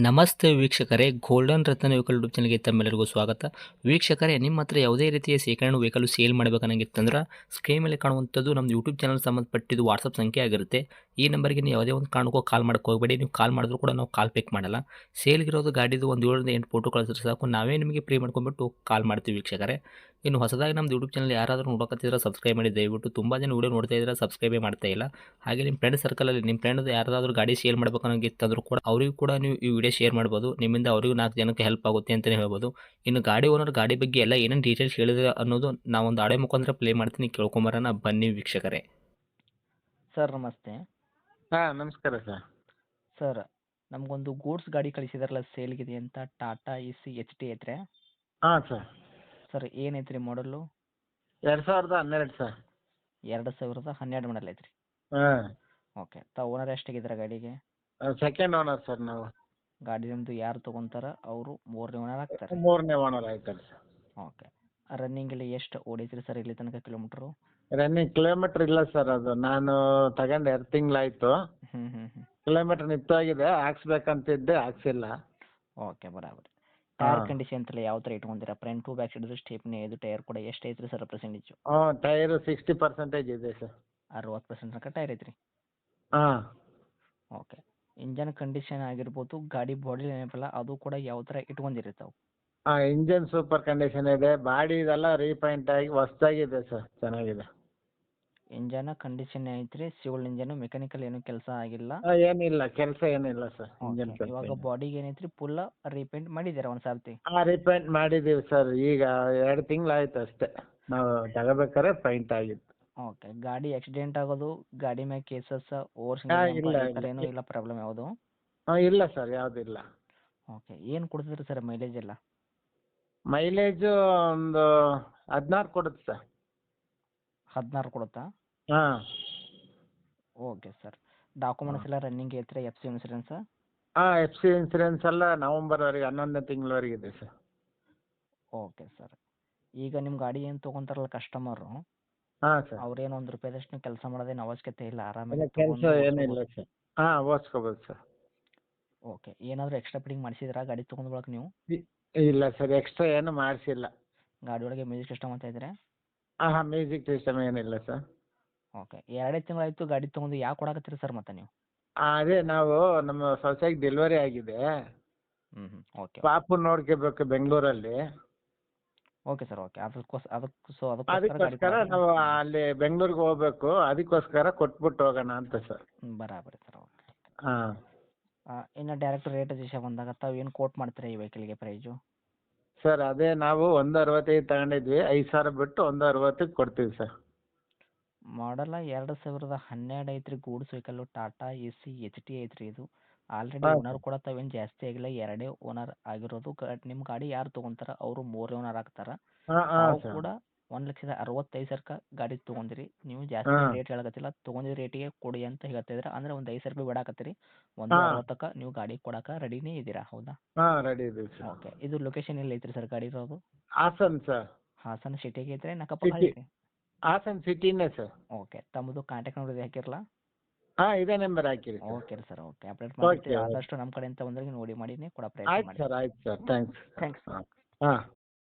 ನಮಸ್ತೆ ವೀಕ್ಷಕರೇ, ಗೋಲ್ಡನ್ ರತ್ನ vehicle YouTube ಚಾನಲ್ಗೆ ತಮ್ಮೆಲ್ಲರಿಗೂ ಸ್ವಾಗತ. ವೀಕ್ಷಕರೇ, ನಿಮ್ಮ ಹತ್ರ ಯಾವುದೇ ರೀತಿಯ ಶೇಖರಣೆ ವೆಹಿಕಲ್ ಸೇಲ್ ಮಾಡಬೇಕನ್ನಂಗಿತ್ತಂದ್ರೆ ಸ್ಕ್ರೀನ್ ಮೇಲೆ ಕಾಣುವಂಥದ್ದು ನಮ್ಮ ಯೂಟ್ಯೂಬ್ ಚಾನಲ್ ಸಂಬಂಧಪಟ್ಟಿದ್ದು ವಾಟ್ಸಪ್ ಸಂಖ್ಯೆ ಆಗಿರುತ್ತೆ. ಈ ನಂಬರ್ಗೆ ನೀವು ಯಾವುದೇ ಒಂದು ಕಾರಣಕ್ಕೂ ಕಾಲ್ ಮಾಡೋಕೆ ಹೋಗಬೇಡಿ. ನೀವು ಕಾಲ್ ಮಾಡಿದ್ರು ಕೂಡ ನಾವು ಕಾಲ್ ಪಿಕ್ ಮಾಡಲ್ಲ. ಸೇಲ್ಗಿರೋದು ಗಾಡಿದು ಒಂದು 7ರಿಂದ 8 ಫೋಟೋ ಕಳಿಸಿದ್ರೆ ಸಾಕು, ನಾವೇ ನಿಮಗೆ ಪ್ರೀ ಮಾಡ್ಕೊಂಡ್ಬಿಟ್ಟು ಕಾಲ್ ಮಾಡ್ತೀವಿ ವೀಕ್ಷಕರೇ. ಇನ್ನು ಹೊಸದಾಗಿ ನಮ್ಮದು ಯೂಟ್ಯೂಬ್ ಚಾನಲ್ ಯಾರಾದರೂ ನೋಡೋಕತ್ತಿದ್ರೆ ಸಬ್ಸ್ಕ್ರೈಬ್ ಮಾಡಿ ದಯವಿಟ್ಟು. ತುಂಬ ಜನ ವೀಡಿಯೋ ನೋಡ್ತಾ ಇದ್ದಾರೆ, ಸಬ್ಸ್ಕ್ರೈಬೇ ಮಾಡ್ತಾ ಇಲ್ಲ. ಹಾಗೆ ನಿಮ್ಮ ಫ್ರೆಂಡ್ ಸರ್ಕಲಲ್ಲಿ ನಿಮ್ಮ ಫ್ರೆಂಡ್ ಯಾರಾದರೂ ಗಾಡಿ ಸೇಲ್ ಮಾಡಬೇಕನ್ನೋಂಗಿತ್ತಂದ್ರೂ ಕೂಡ ಅವರಿಗೂ ಕೂಡ ನೀವು ಈ ವಿಡಿಯೋ ಶೇರ್ ಮಾಡ್ಬೋದು. ನಿಮ್ಮಿಂದ ಅವರಿಗೂ 4 ಜನಕ್ಕೆ ಹೆಲ್ಪ್ ಆಗುತ್ತೆ ಅಂತಲೇ ಹೇಳ್ಬೋದು. ಇನ್ನು ಗಾಡಿ ಓನರ್ ಗಾಡಿ ಬಗ್ಗೆ ಎಲ್ಲ ಏನೇನು ಡೀಟೇಲ್ಸ್ ಹೇಳಿದ್ರೆ ಅನ್ನೋದು ನಾವೊಂದು ಆಡಿಯೋ ಮುಖಾಂತರ ಪ್ಲೇ ಮಾಡ್ತೀನಿ, ಕೇಳ್ಕೊಂಬರೋಣ ಬನ್ನಿ ವೀಕ್ಷಕರೇ. ಸರ್ ನಮಸ್ತೆ. ಹಾಂ ನಮಸ್ಕಾರ ಸರ್. ಸರ್ ನಮಗೊಂದು ಗೂಡ್ಸ್ ಗಾಡಿ ಕಳಿಸಿದಾರಲ್ಲ ಸೇಲ್ಗಿದೆ ಅಂತ, ಟಾಟಾ ಎಸಿ ಎಚ್ ಟಿ ಐತ್ರಿ. ಹಾಂ ಸರ್. ಸರ್ ಏನೈತ್ರಿ ಮಾಡಲು? 2012 ಸರ್. 2012 ಮಾಡಲ್ ಐತ್ರಿ. ಹಾಂ. ಓಕೆ. ತಾವು ಓನರ್ ಎಷ್ಟಾಗಿದ್ದಾರೆ ಗಾಡಿಗೆ? ಸೆಕೆಂಡ್ ಓನರ್ ಸರ್ ನಾವು. ಗಾಡಿ ನಿಮ್ಮದು ಯಾರು ತೊಗೊಂತಾರ ಅವರು 3ನೇ ಓನರ್ ಆಗ್ತಾರೆ? 3ನೇ ಓನರ್ ಆಯ್ತಾರೆ ಸರ್. ಓಕೆ. ರನ್ನಿಂಗಲ್ಲಿ ಎಷ್ಟು ಓಡೈತ್ರಿ ಸರ್ ಇಲ್ಲಿ ತನಕ ಕಿಲೋಮೀಟ್ರು? ರನ್ನಿಂಗ್ ಕಿಲೋಮೀಟ್ರ್ ಇಲ್ಲ ಸರ್, ಅದು ನಾನು ತಗೊಂಡು 2 ತಿಂಗಳಾಯಿತು. ಕಿಲೋಮೀಟ್ರ್ ನಿಂತಾಗಿದೆ, ಹಾಕ್ಸ್ಬೇಕಂತಿದ್ದೆ, ಹಾಕ್ಸಿಲ್ಲ. ಓಕೆ, ಬರಾಬರಿ. ಟೈರ್ ಕಂಡೀಷನ್ ಅಂತಲ್ಲ ಯಾವ ಥರ ಇಟ್ಕೊಂಡಿರ? Front to back side stepney ಇದು ಟೈರ್ ಕೂಡ ಎಷ್ಟು ಐತ್ರಿ ಸರ್ ಪರ್ಸೆಂಟೇಜು? ಟೈರು 60% ಇದೆ ಸರ್. 60% ತನಕ ಟೈರ್ ಐತ್ರಿ. ಹಾಂ. ಓಕೆ. ಇಂಜನ್ ಕಂಡೀಷನ್ ಆಗಿರ್ಬೋದು, ಗಾಡಿ ಬಾಡಿ ಏನಪ್ಪಲ್ಲ ಅದು ಕೂಡ ಯಾವ ಥರ ಇಟ್ಕೊಂಡಿರಿ ತಾವು? ಇಂಜನ್ ಸೂಪರ್ ಕಂಡೀಷನ್ ಇದೆ, ಬಾಡಿ ಇದೆಲ್ಲ ರೀಪೈಂಟ್ ಆಗಿ ಹೊಸ್ದಾಗಿದೆ ಸರ್, ಚೆನ್ನಾಗಿದೆ. ಇಂಜನ್ ಕಂಡೀಷನ್ ಐತ್ರಿ, ಸಿವಿಲ್ ಇಂಜನ್, ಮೆಕ್ಯಾನಿಕಲ್ ಏನು ಕೆಲಸ ಆಗಿಲ್ಲ? ಏನಿಲ್ಲ, ಕೆಲಸ ಏನಿಲ್ಲ ಸರ್. Engine okay. ಇವಾಗ ಬಾಡಿಗೆ ಏನೈತ್ರಿ ಫುಲ್ ರೀಪೇಂಟ್ ಮಾಡಿದ್ದೀರಾ ಒಂದು ಸರ್ತಿ? ರೀಪೇಂಟ್ ಮಾಡಿದ್ದೀವಿ ಸರ್, ಈಗ 2 ತಿಂಗಳಾಯ್ತು ಅಷ್ಟೇ. ನಾವು ತಗೋಬೇಕಾದ್ರೆ ಪೈಂಟ್ ಆಗಿತ್ತು. ಓಕೆ. ಗಾಡಿ ಆಕ್ಸಿಡೆಂಟ್ ಆಗೋದು, ಗಾಡಿ ಮ್ಯಾಗ ಕೇಸಸ್, ಇಲ್ಲ, ಏನೂ ಇಲ್ಲ ಪ್ರಾಬ್ಲಮ್ ಯಾವುದು? ಇಲ್ಲ ಸರ್, ಯಾವುದಿಲ್ಲ. ಓಕೆ. ಏನು ಕೊಡ್ತಿದ್ರಿ ಸರ್ ಮೈಲೇಜ್ ಎಲ್ಲ? ಮೈಲೇಜು ಒಂದು 16 ಕೊಡುತ್ತೆ ಸರ್. 16 ಕೊಡುತ್ತಾ? ಹಾಂ. Okay sir. ಡಾಕ್ಯುಮೆಂಟ್ಸ್ ಎಲ್ಲ ರನ್ನಿಂಗ್ ಐತ್ರಿ? F C insurance? FC insurance ಎಲ್ಲ ನವಂಬರ್ವರೆಗೆ 11ನೇ ತಿಂಗಳವರೆಗೆ ಇದೆ ಸರ್. Okay sir. ಈಗ ನಿಮ್ಮ ಗಾಡಿ ಏನು ತೊಗೊಂತಾರಲ್ಲ ಕಸ್ಟಮರು, ಹಾಂ ಸರ್. ಅವ್ರೇನು ಒಂದು ರೂಪಾಯಿದಷ್ಟು ಕೆಲಸ ಮಾಡೋದೇನು ಅವಶ್ಯಕತೆ ಇಲ್ಲ, ಆರಾಮಾಗಿ ಕೆಲಸ ತೊಗೊಂಡು ಏನಿಲ್ಲ ಸರ್. ಓದಿಸ್ಕೋಬೋದು ಸರ್. ಓಕೆ. ಏನಾದರೂ ಎಕ್ಸ್ಟ್ರಾ ಫಿಟ್ಟಿಂಗ್ ಮಾಡಿಸಿದ್ರಾ ಗಾಡಿ ತೊಗೊಂಡ್ ಬಳಕ ನೀವು? ಇಲ್ಲ ಸರ್, ಎಕ್ಸ್ಟ್ರಾ ಏನು ಮಾಡಿಸಿಲ್ಲ. ಗಾಡಿ ಒಳಗೆ ಮ್ಯೂಸಿಕ್ ಸಿಸ್ಟಮ್ ಅಂತ ಇದ್ರೆ? ಮ್ಯೂಸಿಕ್ ಸಿಸ್ಟಮ್ ಏನಿಲ್ಲ ಸರ್. ಓಕೆ. 2 ತಿಂಗಳಾಯಿತು ಗಾಡಿ ತೊಗೊಂಡು ಯಾಕೆ ಕೊಡಕತ್ತೀರಿ ಸರ್ ಮತ್ತೆ ನೀವು? ಅದೇ ನಾವು ನಮ್ಮ ಸೊಸೆಗೆ ಡೆಲಿವರಿ ಆಗಿದೆ, ಓಕೆ. ಪಾಪು ನೋಡ್ಕೋಬೇಕು ಬೆಂಗಳೂರಲ್ಲಿ. Okay sir. ಓಕೆ. ಅದಕ್ಕೋಸ್ಕರ ನಾವು ಅಲ್ಲಿ ಬೆಂಗಳೂರಿಗೆ ಹೋಗ್ಬೇಕು, ಅದಕ್ಕೋಸ್ಕರ ಕೊಟ್ಬಿಟ್ಟು ಹೋಗೋಣ ಅಂತ ಸರ್. ಬರಾಬರಿ ಸರ್. ಓಕೆ. ಹಾಂ. ಇನ್ನು ಡೈರೆಕ್ಟ್ ರೇಟ್ ವಿಷಯ ಬಂದಾಗ ತಾವು ಏನು ಕೋಟ್ ಮಾಡ್ತೀರಾ ಈ ವೆಹಿಕಲ್ಗೆ ಪ್ರೈಸು? ಸರ್ ಅದೇ ನಾವು 165 ತಗೊಂಡಿದ್ವಿ, 5,000 ಬಿಟ್ಟು 160ಕ್ಕೆ ಕೊಡ್ತೀವಿ ಸರ್. ಮಾಡಲ್ಲ 2012 ಐತ್ರಿ, goods vehicle, Tata AC H T ಐತ್ರಿ ಇದು. ಆಲ್ರೆಡಿ ಹಾಂ ಓನರ್ ಕೂಡ ತಾವೇನು ಜಾಸ್ತಿ ಆಗಿಲ್ಲ, 2 ಓನರ್ ಆಗಿರೋದು. ನಿಮ್ಮ ಗಾಡಿ ಯಾರು ತೊಗೊಂತಾರ ಅವರು 3 ಓನರ್ ಆಗ್ತಾರೆ. ಹಾಂ ಹಾಂ ನಾವು ಸರ್. ಕೂಡ 1,65,000ಕ್ಕೆ ಗಾಡಿ ತೊಗೊಂಡಿರಿ. ನೀವು ಜಾಸ್ತಿ ಹಾಂ ರೇಟ್ ಹೇಳಕತ್ತಿಲ್ಲ, ತೊಗೊಂಡಿದ್ದ ರೇಟಿಗೆ ಕೊಡಿ ಅಂತ ಹೇಳ್ತಿದ್ರೆ, ಅಂದರೆ ಒಂದು 5,000 ರೂಪಾಯಿ ಬಿಡಾಕತ್ತೀರಿ. ಹಾಂ 160ಕ್ಕೆ ನೀವು ಗಾಡಿ ಕೊಡಕ್ಕೆ ರೆಡಿನೇ ಇದ್ದೀರಾ, ಹೌದಾ? ಹಾಂ ರೆಡಿ ಇದೀವಿ ಸರ್. ಓಕೆ. ಇದು ಲೊಕೇಶನ್ ಎಲ್ಲಿ ಐತ್ರಿ ಸರ್ ಗಾಡಿ ಇರೋದು? ಹಾಸನ್ ಸರ್. ಹಾಸನ ಸಿಟಿಗೆ ಐತ್ರಿ ನಕ್ಕಪ್ಪ ಸಿಟಿ, ಐತ್ರಿ? ಹಾಸನ್ ಸಿಟಿನೇ ಸರ್. ಓಕೆ. ತಮ್ಮದು ಕಾಂಟ್ಯಾಕ್ಟ್ ನಂಬರ್ ಹಾಕಿರಲ್ಲ? ಇದೇ ನಂಬರ್ ಹಾಕಿರಿ sir. Okay sir. Okay. Update okay ಮಾಡ್ತೀವಿ. ಓಕೆ. ಆದಷ್ಟು ನಮ್ಮ ಕಡೆಯಿಂದ ಬಂದರೆ ನೋಡಿ ಮಾಡಿನೇ ಕೊಡೋ ಪ್ರಯತ್ನ ಆಯ್ತು ಮಾಡಿ. ಸರ್, ಆಯ್ತು ಸರ್, ಥ್ಯಾಂಕ್ಸ್. ಥ್ಯಾಂಕ್ಸ್. ಹಾಂ.